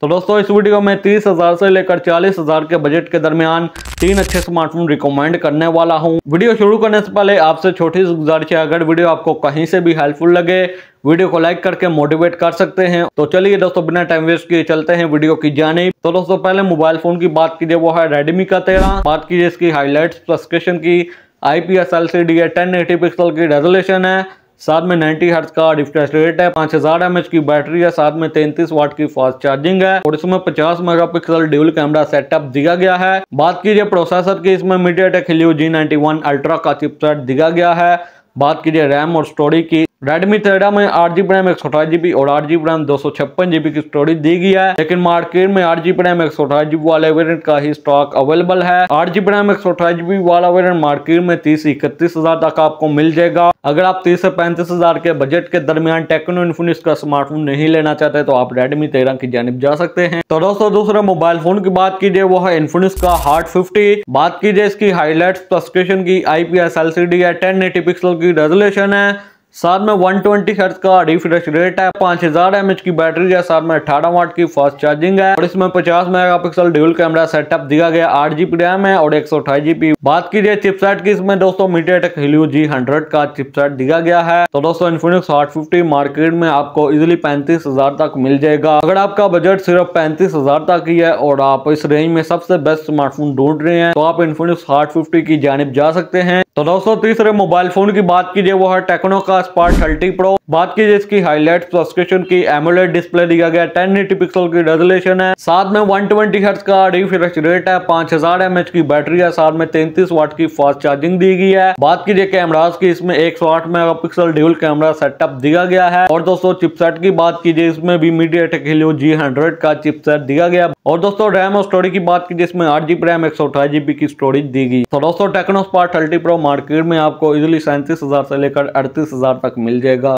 तो दोस्तों इस वीडियो में 30,000 से लेकर 40,000 के बजट के दरमियान 3 अच्छे स्मार्टफोन रिकमेंड करने वाला हूं। वीडियो शुरू करने से पहले आपसे छोटी सी गुजारिश है, अगर वीडियो आपको कहीं से भी हेल्पफुल लगे वीडियो को लाइक करके मोटिवेट कर सकते हैं। तो चलिए दोस्तों बिना टाइम वेस्ट किए चलते हैं वीडियो की जानिब। तो दोस्तों पहले मोबाइल फोन की बात कीजिए, वो है Redmi का 13। बात कीजिए इसकी हाईलाइट्स स्पेसिफिकेशन की, IPS LCD है, 1080 पिक्सल की रेजोल्यूशन है, साथ में 90 हर्ट्ज का रिफ्रेश रेट है, 5000 mAh की बैटरी है, साथ में 33 वाट की फास्ट चार्जिंग है और इसमें 50 मेगापिक्सल ड्यूल कैमरा सेटअप दिया गया है। बात कीजिए प्रोसेसर की, इसमें MediaTek Helio G91 अल्ट्रा का चिपसेट दिया गया है। बात कीजिए रैम और स्टोरेज की, Redmi 13 में 8GB रैम 128GB और 8GB रैम 256GB की स्टोरेज दी गई है, लेकिन मार्केट में 8GB रैम 128GB वाले वेरिएंट का ही स्टॉक अवेलेबल है। 8GB रैम 128GB वाला वेरिएंट मार्केट में 30-31 तक आपको मिल जाएगा। अगर आप 30 से 35,000 के बजट के दरमियान टेक्नो इन्फिनिक्स का स्मार्टफोन नहीं लेना चाहते तो आप Redmi 13 की जानिब जा सकते हैं। तो दोस्तों दूसरे मोबाइल फोन की बात कीजिए, वो है इन्फिनिक्स का Hot 50। बात कीजिए इसकी हाईलाइट स्पेसिफिकेशन की, IPS LCD है, 1080 पिक्सल की रेजोल्यूशन है, साथ में 120 हर्ट्ज का रिफ्रेश रेट है, 5000 mAh की बैटरी है, साथ में 18 वाट की फास्ट चार्जिंग है और इसमें 50 मेगापिक्सल ड्यूल कैमरा सेटअप दिया गया, 8GB रैम है और 128GB। बात कीजिए चिपसेट की, इसमें दोस्तों MediaTek Helio G100 का चिपसेट दिया गया है। तो दोस्तों इन्फिनिक्स Hot 50 मार्केट में आपको इजिली 35,000 तक मिल जाएगा। अगर आपका बजट सिर्फ 35,000 तक ही है और आप इस रेंज में सबसे बेस्ट स्मार्टफोन ढूंढ रहे हैं तो आप इन्फिनिक्स Hot 50 की जानिब जा सकते हैं। तो दोस्तों तीसरे मोबाइल फोन की बात कीजिए, वो है टेक्नो का Spark 30 Pro। बात कीजिए इसकी हाईलाइट स्पेसिफिकेशन की, AMOLED डिस्प्ले दिया गया, 1080 पिक्सल की रेजोल्यूशन है, साथ में 120 हर्ट्ज का रिफ्रेश रेट है, 5000 mAh की बैटरी है, साथ में 33 वाट की फास्ट चार्जिंग दी गई है। बात कीजिए कैमरास की, इसमें 108 मेगापिक्सल ड्यूल कैमरा सेटअप दिया गया है और दोस्तों चिपसेट की बात कीजिए, इसमें भी MediaTek Helio G100 का चिपसेट दिया गया और दोस्तों रैम और स्टोरेज की बात कीजिए, इसमें 8GB रैम 128GB की स्टोरेज दी गई। तो दोस्तों टेक्नो Spark 30 Pro मार्केट में आपको इजिली 37,000 से लेकर 38,000 तक मिल जाएगा।